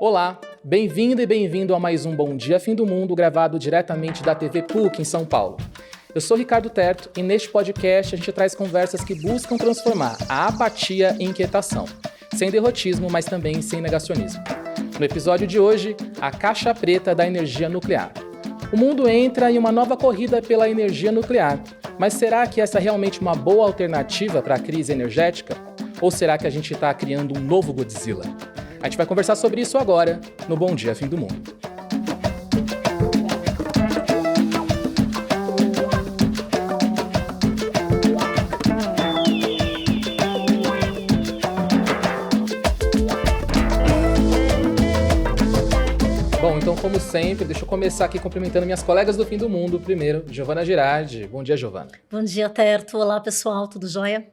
Olá, bem-vindo e bem-vindo a mais um Bom Dia Fim do Mundo, gravado diretamente da TV PUC em São Paulo. Eu sou Ricardo Terto e neste podcast a gente traz conversas que buscam transformar a apatia em inquietação, sem derrotismo, mas também sem negacionismo. No episódio de hoje, a caixa preta da energia nuclear. O mundo entra em uma nova corrida pela energia nuclear, mas será que essa é realmente uma boa alternativa para a crise energética? Ou será que a gente está criando um novo Godzilla? A gente vai conversar sobre isso agora, no Bom Dia Fim do Mundo. Bom, então como sempre, deixa eu começar aqui cumprimentando minhas colegas do Fim do Mundo. Primeiro, Giovana Girardi. Bom dia, Giovana. Bom dia, Terto. Olá, pessoal. Tudo jóia?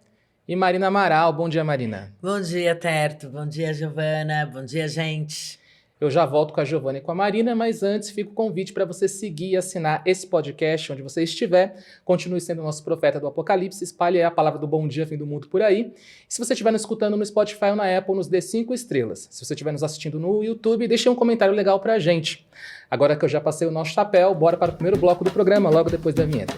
E Marina Amaral. Bom dia, Marina. Bom dia, Terto. Bom dia, Giovana. Bom dia, gente. Eu já volto com a Giovana e com a Marina, mas antes fica o convite para você seguir e assinar esse podcast onde você estiver. Continue sendo o nosso profeta do Apocalipse, espalhe a palavra do Bom Dia Fim do Mundo por aí. E se você estiver nos escutando no Spotify ou na Apple, nos dê 5 estrelas. Se você estiver nos assistindo no YouTube, deixe um comentário legal pra gente. Agora que eu já passei o nosso chapéu, bora para o primeiro bloco do programa, logo depois da vinheta.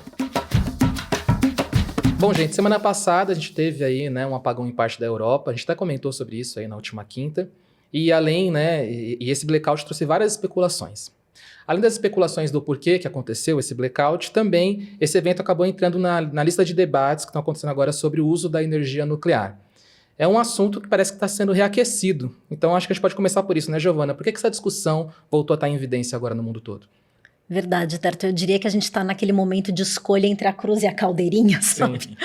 Bom, gente, semana passada a gente teve aí, um apagão em parte da Europa. A gente até comentou sobre isso aí na última quinta. E além, e esse blackout trouxe várias especulações. Além das especulações do porquê que aconteceu esse blackout, também esse evento acabou entrando na lista de debates que estão acontecendo agora sobre o uso da energia nuclear. É um assunto que parece que está sendo reaquecido. Então acho que a gente pode começar por isso, né, Giovana? Por que essa discussão voltou a estar em evidência agora no mundo todo? Verdade, Terto. Eu diria que a gente está naquele momento de escolha entre a cruz e a caldeirinha, sabe?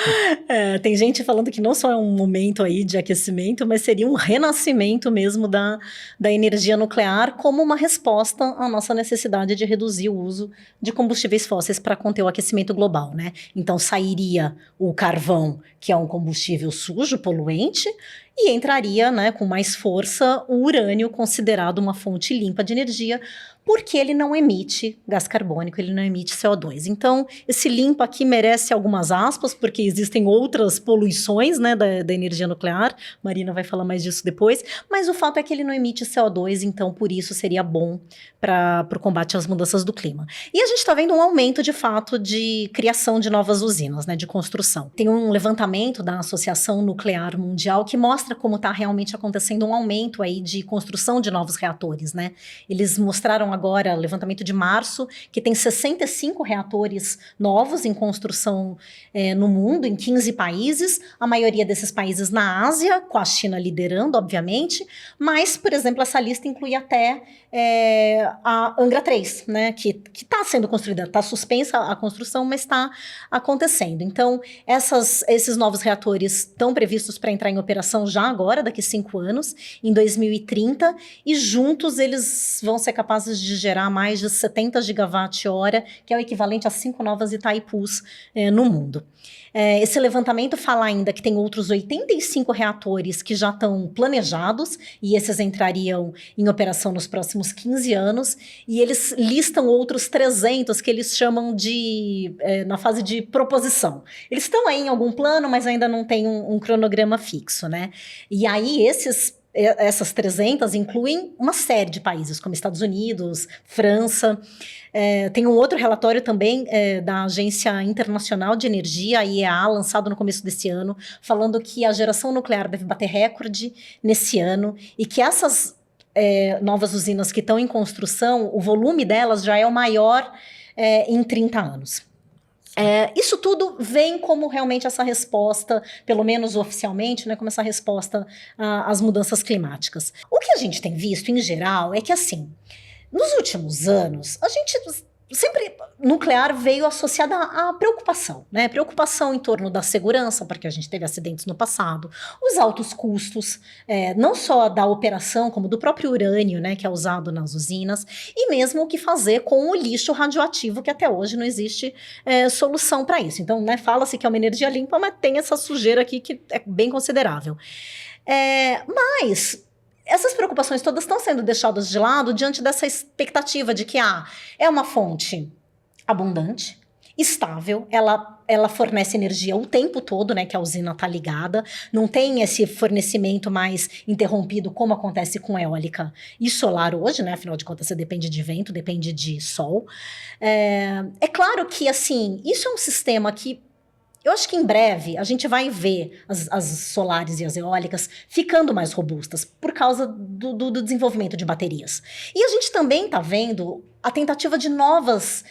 Tem gente falando que não só é um momento aí de aquecimento, mas seria um renascimento mesmo da energia nuclear como uma resposta à nossa necessidade de reduzir o uso de combustíveis fósseis para conter o aquecimento global, né? Então sairia o carvão, que é um combustível sujo, poluente, e entraria, com mais força, o urânio, considerado uma fonte limpa de energia, porque ele não emite gás carbônico, ele não emite CO2. Então, esse limpo aqui merece algumas aspas, porque existem outras poluições, da energia nuclear. Marina vai falar mais disso depois. Mas o fato é que ele não emite CO2, então por isso seria bom para o combate às mudanças do clima. E a gente está vendo um aumento, de fato, de criação de novas usinas, de construção. Tem um levantamento da Associação Nuclear Mundial que mostra como está realmente acontecendo um aumento aí de construção de novos reatores, Eles mostraram agora, levantamento de março, que tem 65 reatores novos em construção no mundo, em 15 países, a maioria desses países na Ásia, com a China liderando, obviamente, mas, por exemplo, essa lista inclui até a Angra 3, que está sendo construída, está suspensa a construção, mas está acontecendo. Então, esses novos reatores estão previstos para entrar em operação já agora, daqui 5 anos, em 2030, e juntos eles vão ser capazes de gerar mais de 70 gigawatt-hora, que é o equivalente a 5 novas Itaipus no mundo. Esse levantamento fala ainda que tem outros 85 reatores que já estão planejados, e esses entrariam em operação nos próximos 15 anos, e eles listam outros 300 que eles chamam de, na fase de proposição. Eles estão aí em algum plano, mas ainda não tem um cronograma fixo, E aí essas 300 incluem uma série de países, como Estados Unidos, França. Tem um outro relatório também da Agência Internacional de Energia, a IEA, lançado no começo desse ano, falando que a geração nuclear deve bater recorde nesse ano e que essas novas usinas que estão em construção, o volume delas já é o maior em 30 anos. Isso tudo vem como realmente essa resposta, pelo menos oficialmente, como essa resposta às mudanças climáticas. O que a gente tem visto, em geral, é que, assim, nos últimos anos, a gente sempre, nuclear veio associada à preocupação, Preocupação em torno da segurança, porque a gente teve acidentes no passado, os altos custos, não só da operação, como do próprio urânio, que é usado nas usinas, e mesmo o que fazer com o lixo radioativo, que até hoje não existe solução para isso. Então, fala-se que é uma energia limpa, mas tem essa sujeira aqui que é bem considerável. Mas essas preocupações todas estão sendo deixadas de lado diante dessa expectativa de que é uma fonte abundante, estável, ela fornece energia o tempo todo, né, que a usina está ligada, não tem esse fornecimento mais interrompido como acontece com eólica e solar hoje, né, afinal de contas você depende de vento, depende de sol. É claro que, assim, isso é um sistema que eu acho que em breve a gente vai ver as solares e as eólicas ficando mais robustas por causa do desenvolvimento de baterias. E a gente também está vendo a tentativa de novos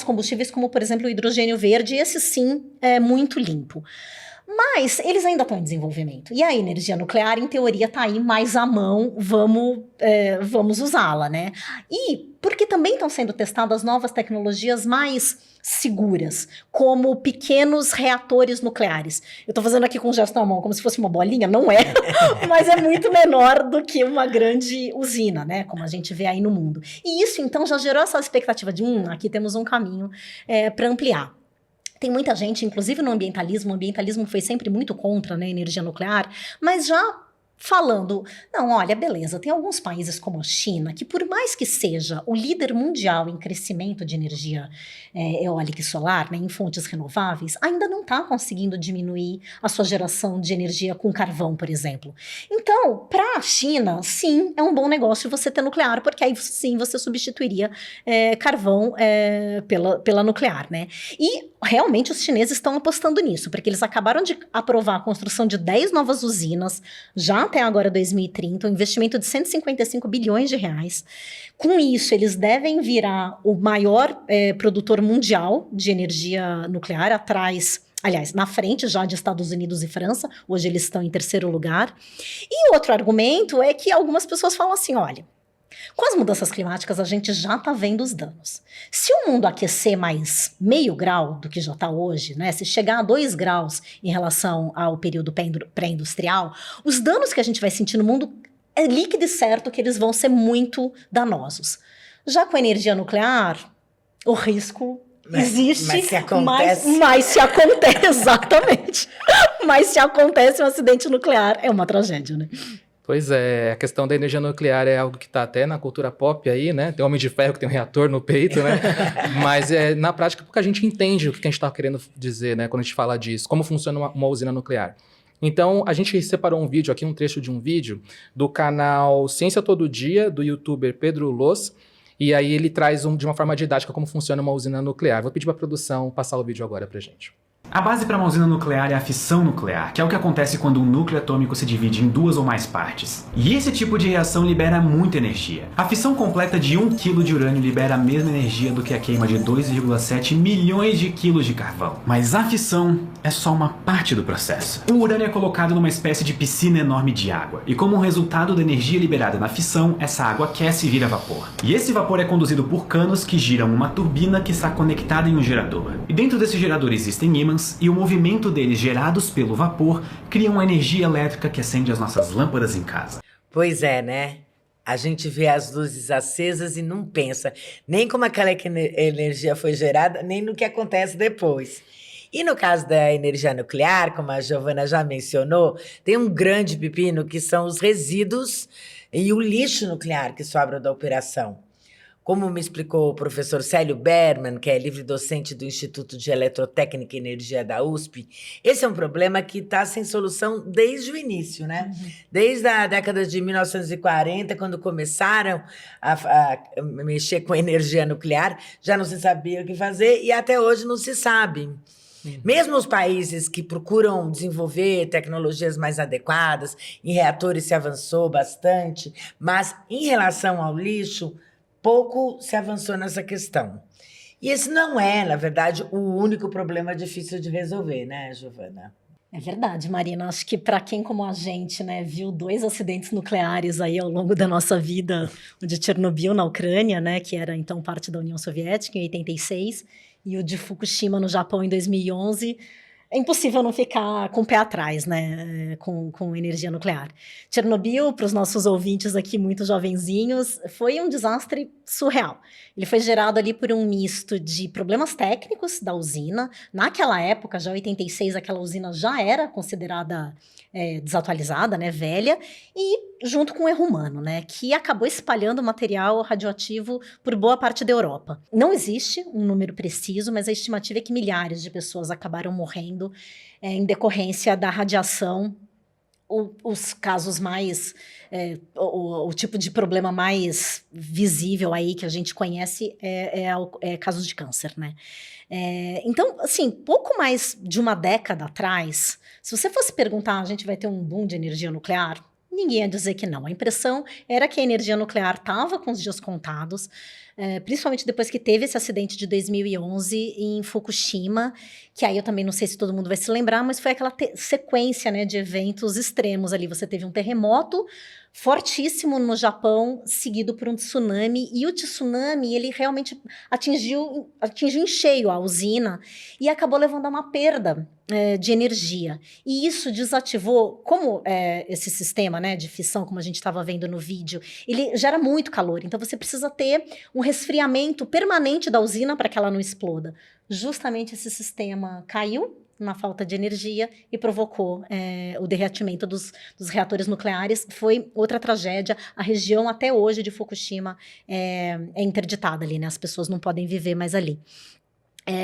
combustíveis, como, por exemplo, o hidrogênio verde, esse sim é muito limpo. Mas eles ainda estão em desenvolvimento. E a energia nuclear, em teoria, está aí mais à mão, vamos usá-la, né? E porque também estão sendo testadas novas tecnologias mais seguras, como pequenos reatores nucleares. Eu estou fazendo aqui com um gesto na mão, como se fosse uma bolinha, não é, mas é muito menor do que uma grande usina, né, como a gente vê aí no mundo. E isso, então, já gerou essa expectativa de, aqui temos um caminho para ampliar. Tem muita gente, inclusive no ambientalismo, o ambientalismo foi sempre muito contra, né, a energia nuclear, mas já falando, não, olha, beleza, tem alguns países como a China, que por mais que seja o líder mundial em crescimento de energia eólica e solar, né, em fontes renováveis, ainda não está conseguindo diminuir a sua geração de energia com carvão, por exemplo. Então, para a China, sim, é um bom negócio você ter nuclear, porque aí sim você substituiria carvão pela nuclear, né? E realmente os chineses estão apostando nisso, porque eles acabaram de aprovar a construção de 10 novas usinas, já até agora 2030, um investimento de 155 bilhões de reais. Com isso, eles devem virar o maior produtor mundial de energia nuclear, aliás, na frente já de Estados Unidos e França. Hoje eles estão em terceiro lugar. E outro argumento é que algumas pessoas falam assim, olha, com as mudanças climáticas, a gente já está vendo os danos. Se o mundo aquecer mais meio grau do que já está hoje, né, se chegar a 2 graus em relação ao período pré-industrial, os danos que a gente vai sentir no mundo é líquido e certo que eles vão ser muito danosos. Já com a energia nuclear, o risco existe, mas se acontece, exatamente. Mas se acontece um acidente nuclear, é uma tragédia, né? Pois é, a questão da energia nuclear é algo que está até na cultura pop aí, né? Tem Homem de Ferro que tem um reator no peito, né? Mas na prática porque a gente entende o que a gente está querendo dizer, né? Quando a gente fala disso, como funciona uma usina nuclear. Então, a gente separou um vídeo aqui, um trecho de um vídeo do canal Ciência Todo Dia, do youtuber Pedro Loz, e aí ele traz de uma forma didática como funciona uma usina nuclear. Vou pedir para a produção passar o vídeo agora pra gente. A base para uma usina nuclear é a fissão nuclear, que é o que acontece quando um núcleo atômico se divide em 2 ou mais partes. E esse tipo de reação libera muita energia. A fissão completa de 1 kg de urânio libera a mesma energia do que a queima de 2,7 milhões de quilos de carvão. Mas a fissão é só uma parte do processo. O urânio é colocado numa espécie de piscina enorme de água, e como resultado da energia liberada na fissão, essa água aquece e vira vapor. E esse vapor é conduzido por canos que giram uma turbina que está conectada em um gerador. E dentro desse gerador existem ímãs, e o movimento deles gerados pelo vapor cria uma energia elétrica que acende as nossas lâmpadas em casa. Pois é, né? A gente vê as luzes acesas e não pensa nem como aquela energia foi gerada, nem no que acontece depois. E no caso da energia nuclear, como a Giovana já mencionou, tem um grande pepino que são os resíduos e o lixo nuclear que sobra da operação. Como me explicou o professor Célio Berman, que é livre-docente do Instituto de Eletrotécnica e Energia da USP, esse é um problema que está sem solução desde o início, né? Desde a década de 1940, quando começaram a mexer com energia nuclear, já não se sabia o que fazer e até hoje não se sabe. Mesmo os países que procuram desenvolver tecnologias mais adequadas, em reatores se avançou bastante, mas em relação ao lixo, pouco se avançou nessa questão. E esse não é, na verdade, o único problema difícil de resolver, né, Giovana? É verdade, Marina. Acho que para quem como a gente, né, viu 2 acidentes nucleares aí ao longo da nossa vida, o de Chernobyl na Ucrânia, né, que era então parte da União Soviética em 86, e o de Fukushima no Japão em 2011, é impossível não ficar com o pé atrás, né, com energia nuclear. Chernobyl, para os nossos ouvintes aqui muito jovenzinhos, foi um desastre surreal. Ele foi gerado ali por um misto de problemas técnicos da usina. Naquela época, já em 86, aquela usina já era considerada desatualizada, né, velha, e junto com o erro humano, né, que acabou espalhando material radioativo por boa parte da Europa. Não existe um número preciso, mas a estimativa é que milhares de pessoas acabaram morrendo em decorrência da radiação. Os casos mais, o tipo de problema mais visível aí que a gente conhece é casos de câncer, né? Então, assim, pouco mais de uma década atrás, se você fosse perguntar, a gente vai ter um boom de energia nuclear? Ninguém ia dizer que não. A impressão era que a energia nuclear estava com os dias contados, principalmente depois que teve esse acidente de 2011 em Fukushima, que aí eu também não sei se todo mundo vai se lembrar, mas foi aquela sequência, né, de eventos extremos ali. Você teve um terremoto fortíssimo no Japão, seguido por um tsunami, e o tsunami, ele realmente atingiu em cheio a usina e acabou levando a uma perda de energia. E isso desativou, como esse sistema, né, de fissão, como a gente estava vendo no vídeo, ele gera muito calor, então você precisa ter um resfriamento permanente da usina para que ela não exploda. Justamente esse sistema caiu na falta de energia e provocou o derretimento dos reatores nucleares. Foi outra tragédia. A região até hoje de Fukushima é interditada ali, né? As pessoas não podem viver mais ali.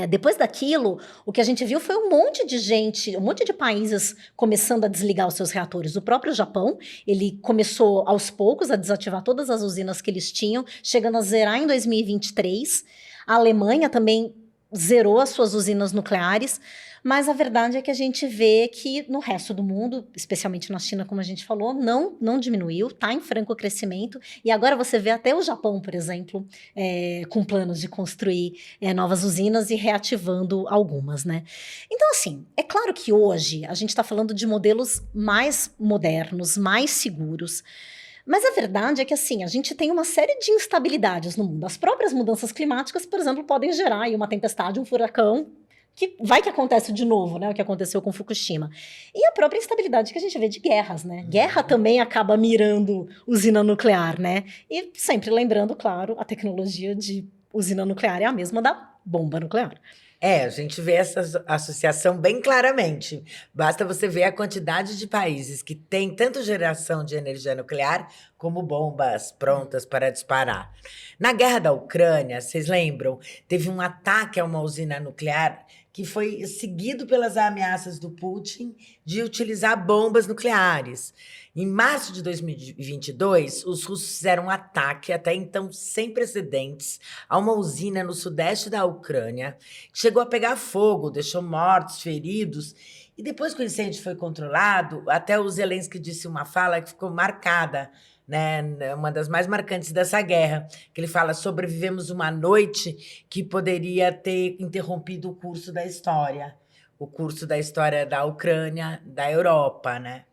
Depois daquilo, o que a gente viu foi um monte de gente, um monte de países começando a desligar os seus reatores. O próprio Japão, ele começou aos poucos a desativar todas as usinas que eles tinham, chegando a zerar em 2023. A Alemanha também zerou as suas usinas nucleares, mas a verdade é que a gente vê que no resto do mundo, especialmente na China, como a gente falou, não diminuiu, está em franco crescimento, e agora você vê até o Japão, por exemplo, com planos de construir novas usinas e reativando algumas, né? Então, assim, é claro que hoje a gente está falando de modelos mais modernos, mais seguros, mas a verdade é que, assim, a gente tem uma série de instabilidades no mundo. As próprias mudanças climáticas, por exemplo, podem gerar aí uma tempestade, um furacão, que acontece de novo, né? O que aconteceu com Fukushima. E a própria instabilidade que a gente vê de guerras, né? Guerra também acaba mirando usina nuclear, né? E sempre lembrando, claro, a tecnologia de usina nuclear é a mesma da bomba nuclear. A gente vê essa associação bem claramente. Basta você ver a quantidade de países que têm tanto geração de energia nuclear como bombas prontas para disparar. Na guerra da Ucrânia, vocês lembram? Teve um ataque a uma usina nuclear que foi seguido pelas ameaças do Putin de utilizar bombas nucleares. Em março de 2022, os russos fizeram um ataque, até então sem precedentes, a uma usina no sudeste da Ucrânia, que chegou a pegar fogo, deixou mortos, feridos. E depois que o incêndio foi controlado, até o Zelensky disse uma fala que ficou marcada, né, uma das mais marcantes dessa guerra, que ele fala: sobrevivemos uma noite que poderia ter interrompido o curso da história da Ucrânia, da Europa, né?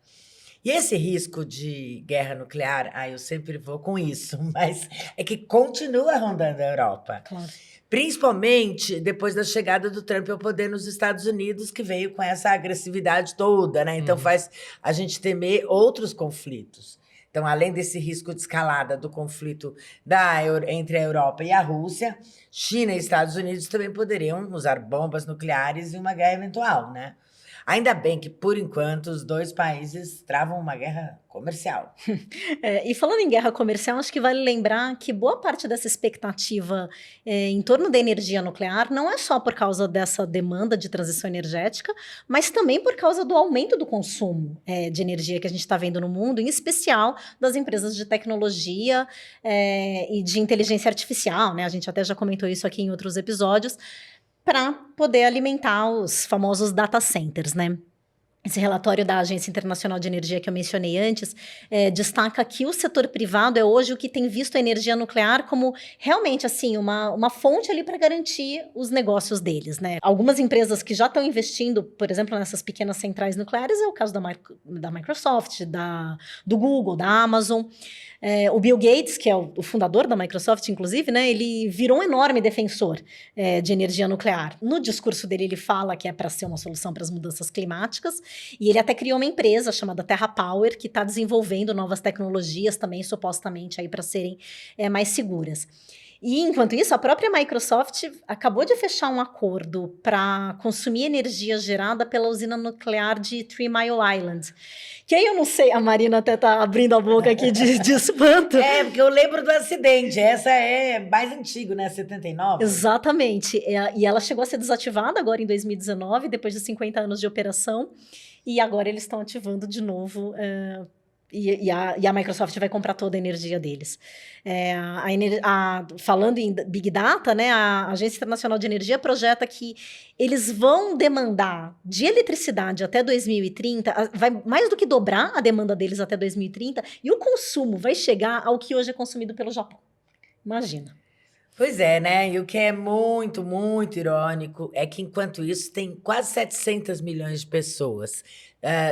E esse risco de guerra nuclear, eu sempre vou com isso, mas é que continua rondando a Europa. Claro. Principalmente depois da chegada do Trump ao poder nos Estados Unidos, que veio com essa agressividade toda, né? Então faz a gente temer outros conflitos. Então, além desse risco de escalada do conflito entre a Europa e a Rússia, China e Estados Unidos também poderiam usar bombas nucleares em uma guerra eventual, né? Ainda bem que, por enquanto, os dois países travam uma guerra comercial. E falando em guerra comercial, acho que vale lembrar que boa parte dessa expectativa em torno da energia nuclear não é só por causa dessa demanda de transição energética, mas também por causa do aumento do consumo de energia que a gente está vendo no mundo, em especial das empresas de tecnologia e de inteligência artificial, né? A gente até já comentou isso aqui em outros episódios, para poder alimentar os famosos data centers, né? Esse relatório da Agência Internacional de Energia que eu mencionei antes destaca que o setor privado é hoje o que tem visto a energia nuclear como realmente assim uma fonte ali para garantir os negócios deles, né? Algumas empresas que já estão investindo, por exemplo, nessas pequenas centrais nucleares, é o caso da Microsoft, do Google, da Amazon. O Bill Gates, que é o fundador da Microsoft, inclusive, né, ele virou um enorme defensor de energia nuclear. No discurso dele, ele fala que é para ser uma solução para as mudanças climáticas, e ele até criou uma empresa chamada Terra Power, que está desenvolvendo novas tecnologias também, supostamente, para serem mais seguras. E, enquanto isso, a própria Microsoft acabou de fechar um acordo para consumir energia gerada pela usina nuclear de 3 Mile Island. Que aí eu não sei, a Marina até tá abrindo a boca aqui de espanto. Porque eu lembro do acidente. Essa é mais antigo, né? 79. Exatamente. E ela chegou a ser desativada agora em 2019, depois de 50 anos de operação. E agora eles estão ativando de novo. E a Microsoft vai comprar toda a energia deles. Falando em Big Data, né, a Agência Internacional de Energia projeta que eles vão demandar de eletricidade até 2030, vai mais do que dobrar a demanda deles até 2030, e o consumo vai chegar ao que hoje é consumido pelo Japão. Imagina. Pois é, né? E o que é muito, muito irônico é que, enquanto isso, tem quase 700 milhões de pessoas.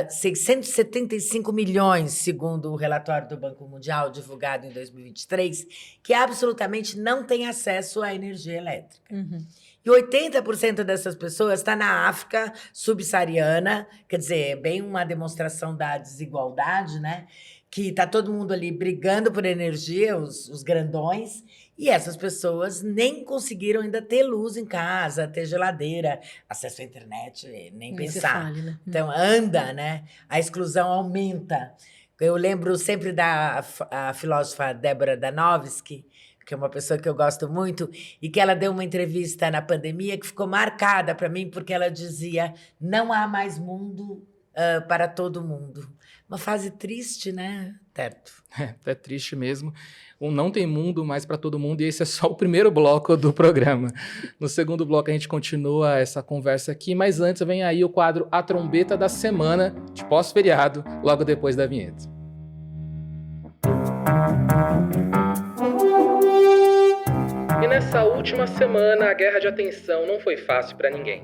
675 milhões, segundo o relatório do Banco Mundial, divulgado em 2023, que absolutamente não têm acesso à energia elétrica. Uhum. E 80% dessas pessoas está na África subsaariana, quer dizer, é bem uma demonstração da desigualdade, né? Que está todo mundo ali brigando por energia, os grandões, e essas pessoas nem conseguiram ainda ter luz em casa, ter geladeira, acesso à internet, nem pensar. Fale, né? Então, anda, né? A exclusão aumenta. Eu lembro sempre da a filósofa Débora Danovsky, que é uma pessoa que eu gosto muito, e que ela deu uma entrevista na pandemia que ficou marcada para mim, porque ela dizia: não há mais mundo para todo mundo. Uma fase triste, né, Terto? É triste mesmo. Não tem mundo mais para todo mundo, e esse é só o primeiro bloco do programa. No segundo bloco a gente continua essa conversa aqui, mas antes vem aí o quadro A Trombeta da Semana, de pós-feriado, logo depois da vinheta. E nessa última semana, a guerra de atenção não foi fácil para ninguém.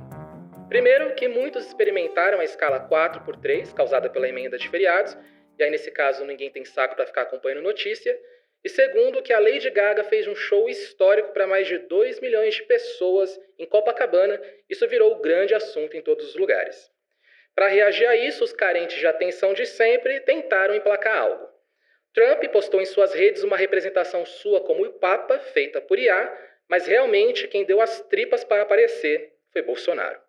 Primeiro, que muitos experimentaram a escala 4x3, causada pela emenda de feriados, e aí nesse caso ninguém tem saco para ficar acompanhando notícia. E segundo, que a Lady Gaga fez um show histórico para mais de 2 milhões de pessoas em Copacabana. Isso virou o grande assunto em todos os lugares. Para reagir a isso, os carentes de atenção de sempre tentaram emplacar algo. Trump postou em suas redes uma representação sua como o Papa, feita por IA, mas realmente quem deu as tripas para aparecer foi Bolsonaro.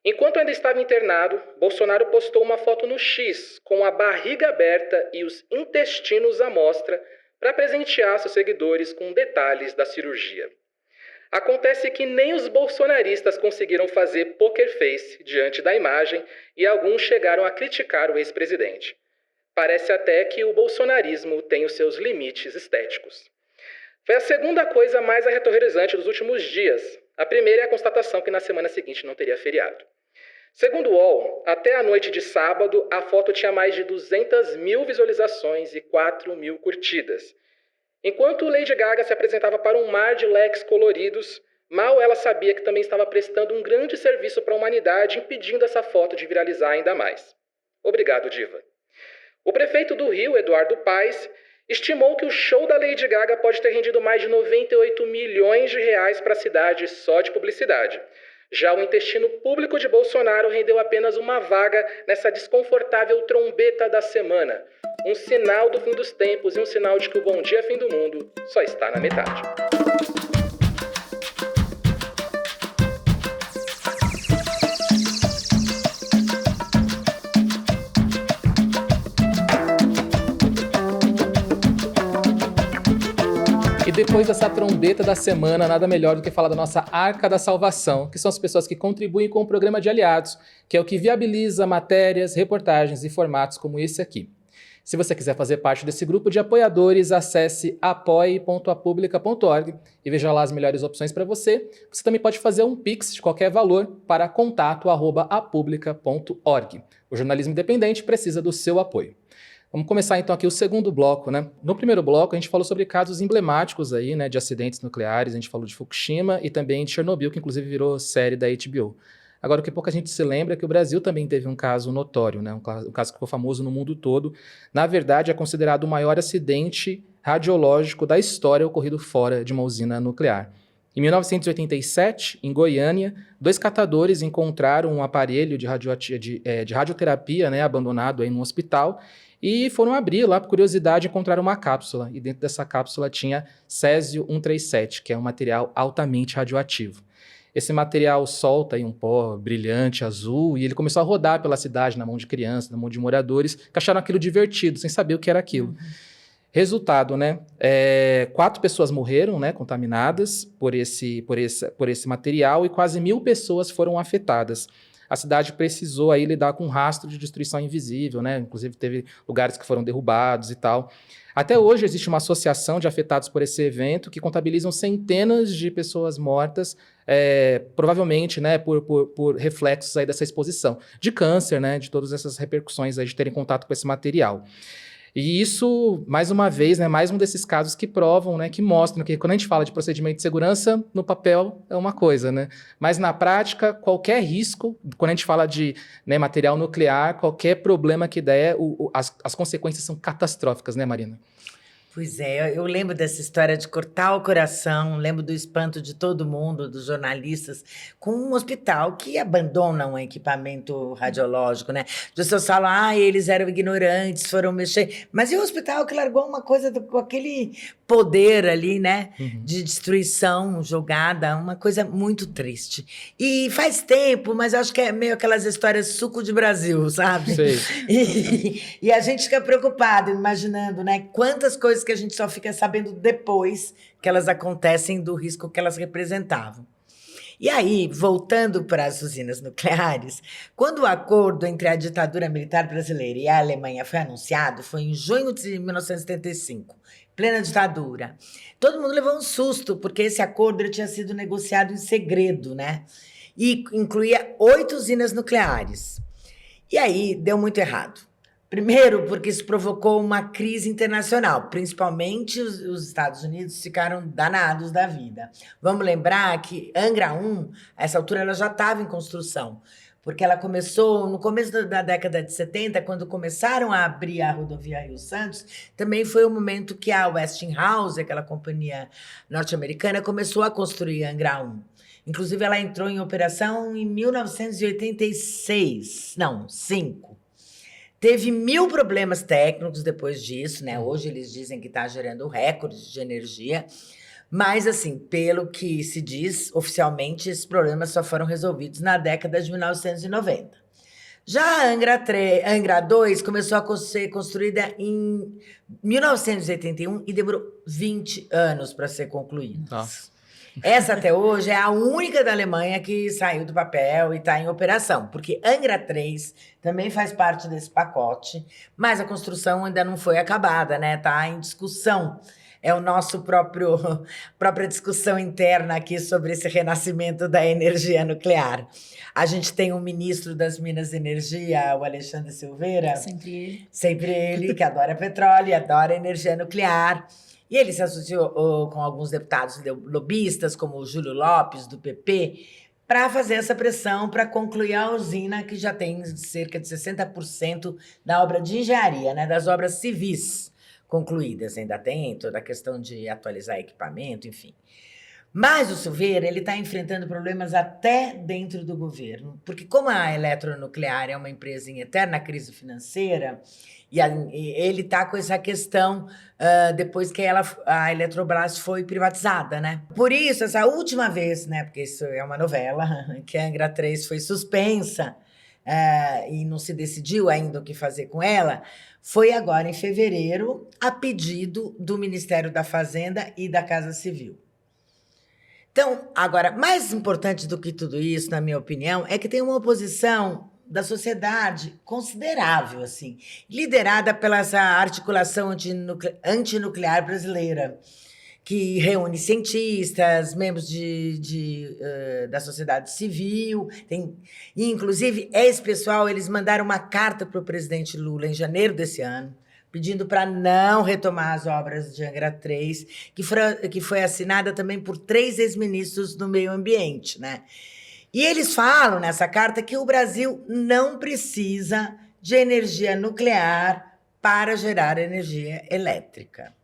Enquanto ainda estava internado, Bolsonaro postou uma foto no X com a barriga aberta e os intestinos à mostra para presentear seus seguidores com detalhes da cirurgia. Acontece que nem os bolsonaristas conseguiram fazer poker face diante da imagem e alguns chegaram a criticar o ex-presidente. Parece até que o bolsonarismo tem os seus limites estéticos. Foi a segunda coisa mais aterrorizante dos últimos dias. A primeira é a constatação que na semana seguinte não teria feriado. Segundo o UOL, até a noite de sábado, a foto tinha mais de 200 mil visualizações e 4 mil curtidas. Enquanto Lady Gaga se apresentava para um mar de leques coloridos, mal ela sabia que também estava prestando um grande serviço para a humanidade, impedindo essa foto de viralizar ainda mais. Obrigado, diva. O prefeito do Rio, Eduardo Paes, estimou que o show da Lady Gaga pode ter rendido mais de 98 milhões de reais para a cidade só de publicidade. Já o intestino público de Bolsonaro rendeu apenas uma vaga nessa desconfortável trombeta da semana. Um sinal do fim dos tempos e um sinal de que o Bom Dia Fim do Mundo só está na metade. E depois dessa trombeta da semana, nada melhor do que falar da nossa Arca da Salvação, que são as pessoas que contribuem com o programa de aliados, que é o que viabiliza matérias, reportagens e formatos como esse aqui. Se você quiser fazer parte desse grupo de apoiadores, acesse apoie.apublica.org e veja lá as melhores opções para você. Você também pode fazer um Pix de qualquer valor para contato@apublica.org. O jornalismo independente precisa do seu apoio. Vamos começar então aqui o segundo bloco, né? No primeiro bloco a gente falou sobre casos emblemáticos aí, né, de acidentes nucleares, a gente falou de Fukushima e também de Chernobyl, que inclusive virou série da HBO. Agora, o que pouca gente se lembra é que o Brasil também teve um caso notório, né? Um caso que ficou famoso no mundo todo. Na verdade, é considerado o maior acidente radiológico da história ocorrido fora de uma usina nuclear. Em 1987, em Goiânia, 2 catadores encontraram um aparelho de radioterapia, né, abandonado aí num hospital. E foram abrir lá, por curiosidade, encontraram uma cápsula. E dentro dessa cápsula tinha césio-137, que é um material altamente radioativo. Esse material solta aí um pó brilhante, azul, e ele começou a rodar pela cidade, na mão de crianças, na mão de moradores, que acharam aquilo divertido, sem saber o que era aquilo. Resultado, né? 4 pessoas morreram, né, contaminadas por esse material e quase 1.000 pessoas foram afetadas. A cidade precisou aí lidar com um rastro de destruição invisível, né? Inclusive teve lugares que foram derrubados e tal. Até hoje existe uma associação de afetados por esse evento que contabilizam centenas de pessoas mortas, provavelmente, né, por reflexos aí dessa exposição, de câncer, né, de todas essas repercussões aí de terem contato com esse material. E isso, mais uma vez, né, mais um desses casos que provam, né, que mostram que quando a gente fala de procedimento de segurança, no papel é uma coisa, né? Mas na prática, qualquer risco, quando a gente fala de, né, material nuclear, qualquer problema que der, as consequências são catastróficas, né, Marina? Pois é, eu lembro dessa história de cortar o coração, lembro do espanto de todo mundo, dos jornalistas, com um hospital que abandona um equipamento radiológico, né? As pessoas falam, eles eram ignorantes, foram mexer. Mas e o hospital que largou uma coisa com aquele poder ali, né? De destruição jogada, uma coisa muito triste. E faz tempo, mas acho que é meio aquelas histórias suco de Brasil, sabe? Sei. E a gente fica preocupado, imaginando, né? Quantas coisas que a gente só fica sabendo depois que elas acontecem do risco que elas representavam. E aí, voltando para as usinas nucleares, quando o acordo entre a ditadura militar brasileira e a Alemanha foi anunciado, foi em junho de 1975, plena ditadura. Todo mundo levou um susto, porque esse acordo ele tinha sido negociado em segredo, né? E incluía 8 usinas nucleares. E aí, deu muito errado. Primeiro, porque isso provocou uma crise internacional, principalmente os Estados Unidos ficaram danados da vida. Vamos lembrar que Angra 1, a essa altura, ela já estava em construção, porque ela começou no começo da década de 70, quando começaram a abrir a rodovia Rio Santos, também foi o momento que a Westinghouse, aquela companhia norte-americana, começou a construir Angra 1. Inclusive, ela entrou em operação em 1986, não, 5. Teve 1000 problemas técnicos depois disso, né? Hoje eles dizem que está gerando recordes de energia. Mas, assim, pelo que se diz oficialmente, esses problemas só foram resolvidos na década de 1990. Já a Angra 2 começou a ser construída em 1981 e demorou 20 anos para ser concluída. Nossa. Essa, até hoje, é a única da Alemanha que saiu do papel e está em operação, porque Angra 3 também faz parte desse pacote, mas a construção ainda não foi acabada, né? Está em discussão. É o nosso própria discussão interna aqui sobre esse renascimento da energia nuclear. A gente tem um ministro das Minas e Energia, o Alexandre Silveira. Sempre ele. Sempre ele, que adora petróleo, adora energia nuclear. E ele se associou com alguns deputados lobistas, como o Júlio Lopes, do PP, para fazer essa pressão para concluir a usina, que já tem cerca de 60% da obra de engenharia, né, das obras civis concluídas. Ainda tem toda a questão de atualizar equipamento, enfim. Mas o Silveira está enfrentando problemas até dentro do governo, porque como a Eletronuclear é uma empresa em eterna crise financeira, e ele está com essa questão depois que a Eletrobras foi privatizada, né? Por isso, essa última vez, né, porque isso é uma novela, que a Angra 3 foi suspensa e não se decidiu ainda o que fazer com ela, foi agora em fevereiro, a pedido do Ministério da Fazenda e da Casa Civil. Então, agora, mais importante do que tudo isso, na minha opinião, é que tem uma oposição da sociedade considerável, assim, liderada pela essa articulação antinuclear brasileira, que reúne cientistas, membros da sociedade civil, e, inclusive, esse pessoal, eles mandaram uma carta para o presidente Lula em janeiro desse ano, pedindo para não retomar as obras de Angra 3, que foi assinada também por 3 ex-ministros do meio ambiente, né? E eles falam nessa carta que o Brasil não precisa de energia nuclear para gerar energia elétrica.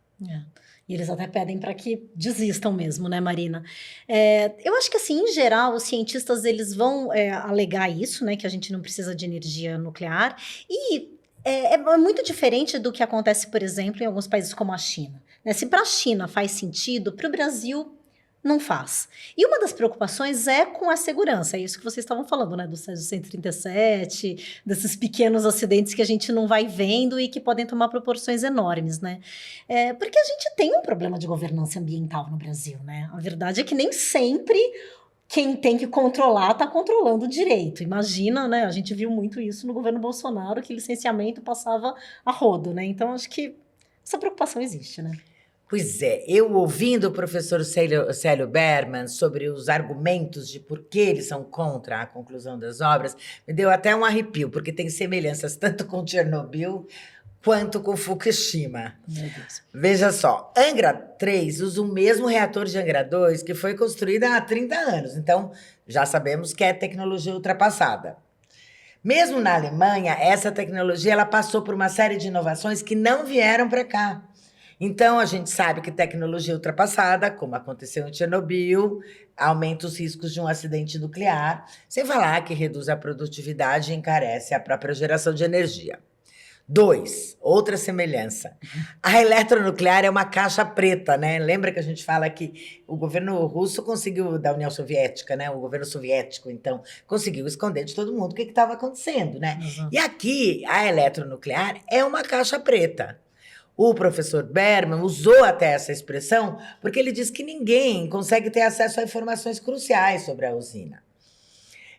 E eles até pedem para que desistam mesmo, né, Marina? Eu acho que, assim, em geral, os cientistas eles vão alegar isso, né, que a gente não precisa de energia nuclear. E É muito diferente do que acontece, por exemplo, em alguns países como a China, né? Se para a China faz sentido, para o Brasil não faz. E uma das preocupações é com a segurança, é isso que vocês estavam falando, né? Do Césio 137, desses pequenos acidentes que a gente não vai vendo e que podem tomar proporções enormes, né? Porque a gente tem um problema de governança ambiental no Brasil, né? A verdade é que nem sempre quem tem que controlar está controlando direito. Imagina, né? A gente viu muito isso no governo Bolsonaro, que licenciamento passava a rodo, né? Então, acho que essa preocupação existe, né? Pois é, eu ouvindo o professor Célio Berman sobre os argumentos de por que eles são contra a conclusão das obras, me deu até um arrepio, porque tem semelhanças tanto com Chernobyl quanto com Fukushima. Meu Deus. Veja só, Angra 3 usa o mesmo reator de Angra 2 que foi construído há 30 anos, então já sabemos que é tecnologia ultrapassada. Mesmo na Alemanha, essa tecnologia ela passou por uma série de inovações que não vieram para cá. Então, a gente sabe que tecnologia ultrapassada, como aconteceu em Chernobyl, aumenta os riscos de um acidente nuclear, sem falar que reduz a produtividade e encarece a própria geração de energia. 2, outra semelhança. A eletronuclear é uma caixa preta, né? Lembra que a gente fala que o governo russo conseguiu, da União Soviética, né? O governo soviético, então, conseguiu esconder de todo mundo o que estava acontecendo, né? Exato. E aqui, a eletronuclear é uma caixa preta. O professor Berman usou até essa expressão porque ele diz que ninguém consegue ter acesso a informações cruciais sobre a usina.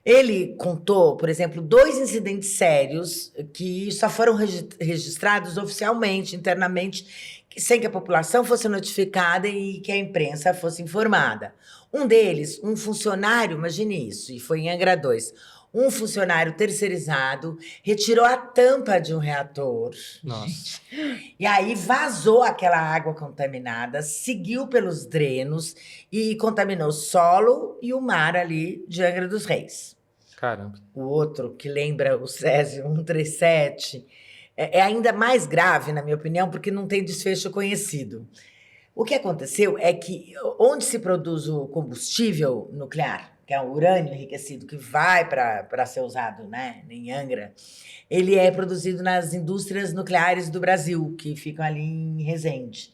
Ele contou, por exemplo, 2 incidentes sérios que só foram registrados oficialmente, internamente, sem que a população fosse notificada e que a imprensa fosse informada. Um deles, um funcionário, imagine isso, e foi em Angra 2, um funcionário terceirizado retirou a tampa de um reator. Nossa. E aí vazou aquela água contaminada, seguiu pelos drenos e contaminou o solo e o mar ali de Angra dos Reis. Caramba. O outro, que lembra o Césio 137, é ainda mais grave, na minha opinião, porque não tem desfecho conhecido. O que aconteceu é que onde se produz o combustível nuclear, que é o urânio enriquecido que vai para ser usado, né, em Angra, ele é produzido nas indústrias nucleares do Brasil, que ficam ali em Resende.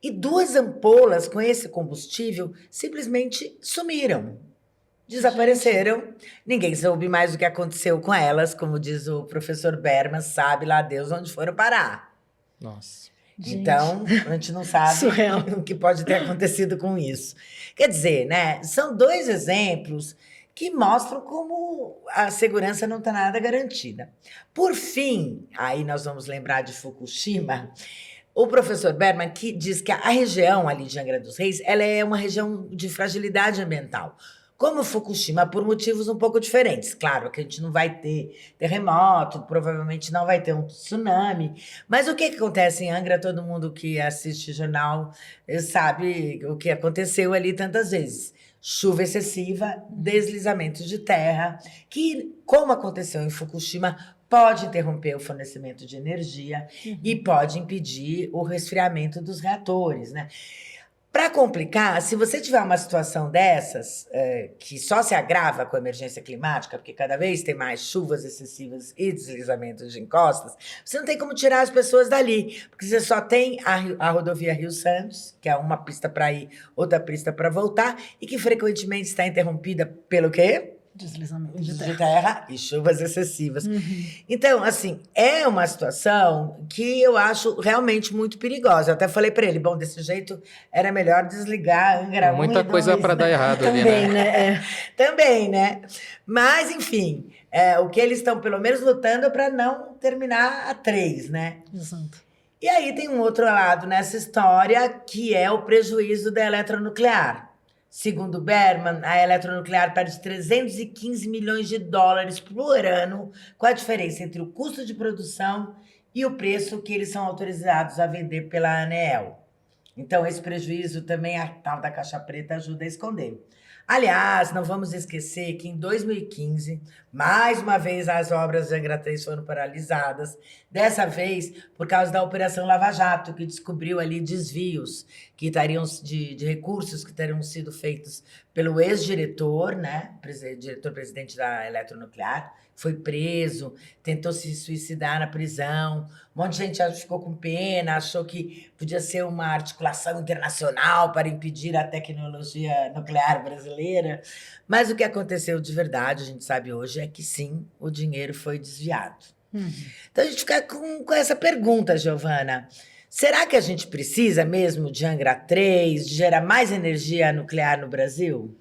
E 2 ampolas com esse combustível simplesmente sumiram, desapareceram. Ninguém soube mais o que aconteceu com elas, como diz o professor Berman, sabe lá Deus onde foram parar. Nossa. Gente. Então, a gente não sabe Surreal. o que pode ter acontecido com isso. Quer dizer, né, são 2 exemplos que mostram como a segurança não está nada garantida. Por fim, aí nós vamos lembrar de Fukushima, o professor Berman que diz que a região ali de Angra dos Reis, ela é uma região de fragilidade ambiental. Como Fukushima, por motivos um pouco diferentes. Claro que a gente não vai ter terremoto, provavelmente não vai ter um tsunami. Mas o que acontece em Angra? Todo mundo que assiste jornal sabe o que aconteceu ali tantas vezes. Chuva excessiva, deslizamento de terra, que, como aconteceu em Fukushima, pode interromper o fornecimento de energia e pode impedir o resfriamento dos reatores, né? Para complicar, se você tiver uma situação dessas, que só se agrava com a emergência climática, porque cada vez tem mais chuvas excessivas e deslizamentos de encostas, você não tem como tirar as pessoas dali, porque você só tem a rodovia Rio Santos, que é uma pista para ir, outra pista para voltar, e que frequentemente está interrompida pelo quê? Deslizamento De de terra. terra e chuvas excessivas. Então, assim, é uma situação que eu acho realmente muito perigosa. Eu até falei para ele, bom, desse jeito era melhor desligar Angra 1 Muita e coisa 2, para dar errado ali, Também, né? né? Também, né? Mas, enfim, o que eles estão pelo menos lutando é para não terminar a 3, né? Exato. E aí tem um outro lado nessa história, que é o prejuízo da eletronuclear. Segundo Berman, a eletronuclear perde 315 milhões de dólares por ano, com a diferença entre o custo de produção e o preço que eles são autorizados a vender pela ANEEL. Então, esse prejuízo também a tal da caixa preta ajuda a esconder. Aliás, não vamos esquecer que em 2015, mais uma vez as obras de Angra 3 foram paralisadas, dessa vez por causa da Operação Lava Jato, que descobriu ali desvios que estariam de recursos que teriam sido feitos pelo ex-diretor, né, diretor-presidente da Eletronuclear, foi preso, tentou se suicidar na prisão. Um monte de gente ficou com pena, achou que podia ser uma articulação internacional para impedir a tecnologia nuclear brasileira. Mas o que aconteceu de verdade, a gente sabe hoje, é que sim, o dinheiro foi desviado. Então a gente fica com essa pergunta, Giovana. Será que a gente precisa mesmo de Angra 3, de gerar mais energia nuclear no Brasil?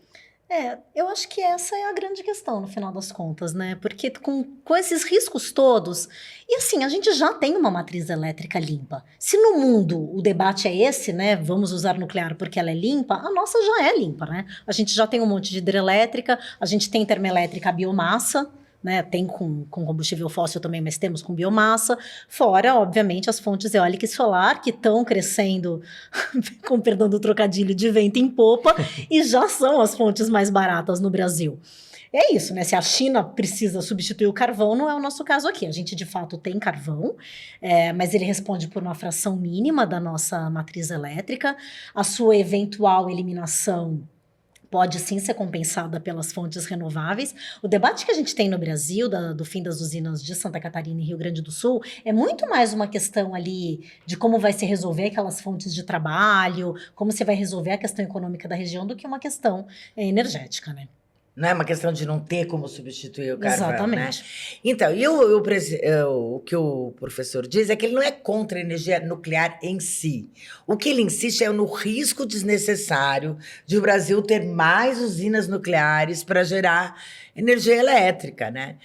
Eu acho que essa é a grande questão, no final das contas, né? Porque com esses riscos todos... E assim, a gente já tem uma matriz elétrica limpa. Se no mundo o debate é esse, né? Vamos usar nuclear porque ela é limpa, a nossa já é limpa, né? A gente já tem um monte de hidrelétrica, a gente tem termoelétrica a biomassa, né? Tem com combustível fóssil também, mas temos com biomassa. Fora, obviamente, as fontes eólica e solar, que estão crescendo, com perdão do trocadilho, de vento em popa, e já são as fontes mais baratas no Brasil. É isso, né? Se a China precisa substituir o carvão, não é o nosso caso aqui. A gente, de fato, tem carvão, mas ele responde por uma fração mínima da nossa matriz elétrica. A sua eventual eliminação pode sim ser compensada pelas fontes renováveis. O debate que a gente tem no Brasil, do fim das usinas de Santa Catarina e Rio Grande do Sul, é muito mais uma questão ali de como vai se resolver aquelas fontes de trabalho, como se vai resolver a questão econômica da região, do que uma questão energética, né? Não é uma questão de não ter como substituir o carvão, Exatamente. né? Então, o que o professor diz é que ele não é contra a energia nuclear em si. O que ele insiste é no risco desnecessário de o Brasil ter mais usinas nucleares para gerar energia elétrica, né?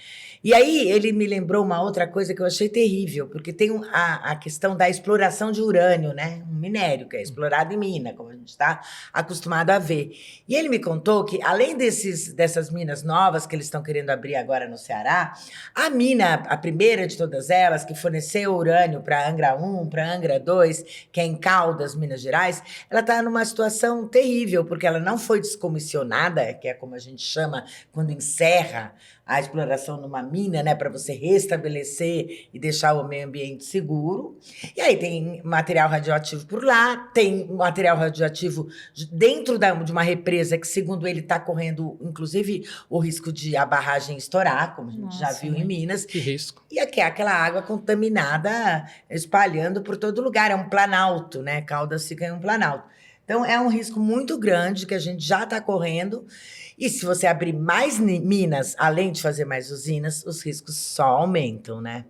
E aí ele me lembrou uma outra coisa que eu achei terrível, porque tem a questão da exploração de urânio, né? Um minério que é explorado em mina, como a gente está acostumado a ver. E ele me contou que, além dessas minas novas que eles estão querendo abrir agora no Ceará, a mina, a primeira de todas elas, que forneceu urânio para Angra 1, para Angra 2, que é em Caldas, Minas Gerais, ela está numa situação terrível, porque ela não foi descomissionada, que é como a gente chama quando encerra a exploração numa mina, né, para você restabelecer e deixar o meio ambiente seguro. E aí tem material radioativo por lá, tem material radioativo dentro de uma represa que, segundo ele, está correndo, inclusive, o risco de a barragem estourar, como a gente já viu em Minas. Que risco. E aqui é aquela água contaminada espalhando por todo lugar. É um planalto, né? Caldas fica em um planalto. Então, é um risco muito grande que a gente já está correndo. E se você abrir mais minas, além de fazer mais usinas, os riscos só aumentam, né?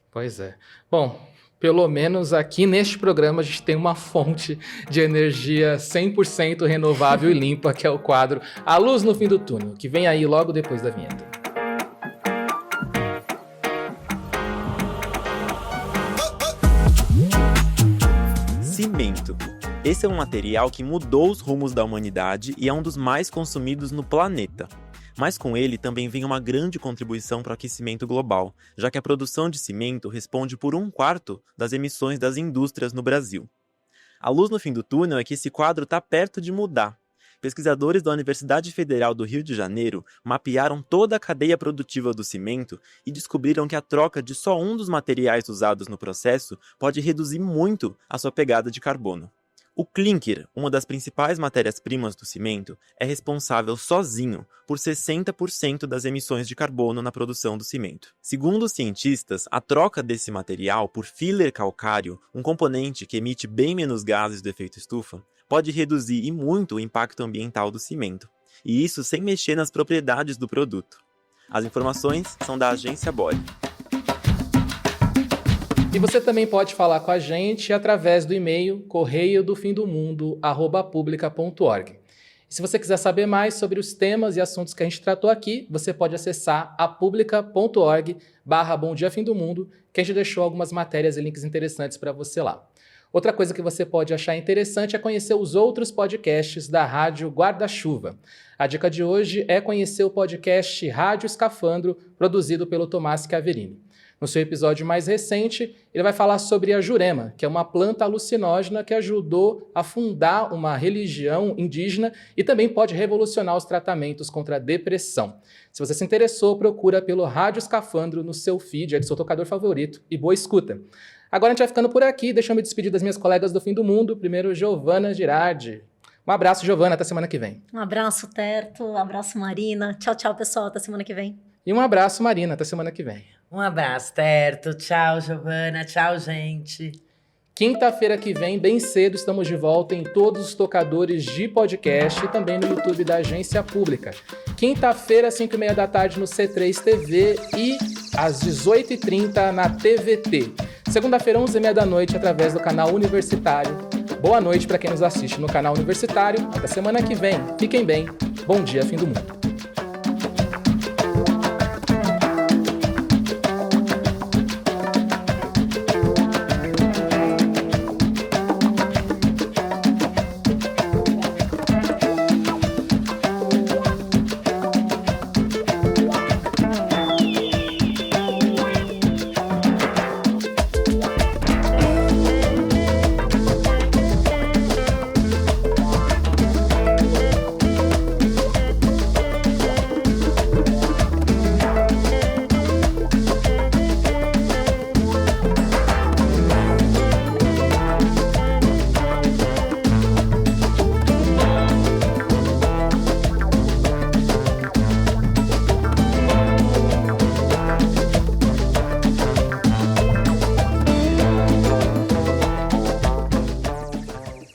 Pois é. Bom, pelo menos aqui neste programa a gente tem uma fonte de energia 100% renovável e limpa, que é o quadro A Luz no Fim do Túnel, que vem aí logo depois da vinheta. Cimento. Esse é um material que mudou os rumos da humanidade e é um dos mais consumidos no planeta. Mas com ele também vem uma grande contribuição para o aquecimento global, já que a produção de cimento responde por 1/4 das emissões das indústrias no Brasil. A luz no fim do túnel é que esse quadro está perto de mudar. Pesquisadores da Universidade Federal do Rio de Janeiro mapearam toda a cadeia produtiva do cimento e descobriram que a troca de só um dos materiais usados no processo pode reduzir muito a sua pegada de carbono. O clinker, uma das principais matérias-primas do cimento, é responsável sozinho por 60% das emissões de carbono na produção do cimento. Segundo os cientistas, a troca desse material por filler calcário, um componente que emite bem menos gases do efeito estufa, pode reduzir e muito o impacto ambiental do cimento, e isso sem mexer nas propriedades do produto. As informações são da agência Bore. E você também pode falar com a gente através do e-mail correiodofimdomundo@publica.org. E se você quiser saber mais sobre os temas e assuntos que a gente tratou aqui, você pode acessar a publica.org/Bom Dia Fim do Mundo, que a gente deixou algumas matérias e links interessantes para você lá. Outra coisa que você pode achar interessante é conhecer os outros podcasts da Rádio Guarda-Chuva. A dica de hoje é conhecer o podcast Rádio Escafandro, produzido pelo Tomás Chiaverini. No seu episódio mais recente, ele vai falar sobre a jurema, que é uma planta alucinógena que ajudou a fundar uma religião indígena e também pode revolucionar os tratamentos contra a depressão. Se você se interessou, procura pelo Rádio Escafandro no seu feed, é do seu tocador favorito, e boa escuta. Agora a gente vai ficando por aqui, deixa eu me despedir das minhas colegas do Fim do Mundo. Primeiro, Giovana Girardi. Um abraço, Giovana, até semana que vem. Um abraço, Terto, um abraço, Marina. Tchau, tchau, pessoal, até semana que vem. E um abraço, Marina. Até semana que vem. Um abraço, Terto. Tchau, Giovana. Tchau, gente. Quinta-feira que vem, bem cedo, estamos de volta em todos os tocadores de podcast e também no YouTube da Agência Pública. Quinta-feira, 5h30 da tarde no C3 TV e às 18h30 na TVT. Segunda-feira, 11h30 da noite, através do canal Universitário. Boa noite para quem nos assiste no canal Universitário. Até semana que vem. Fiquem bem. Bom dia, fim do mundo.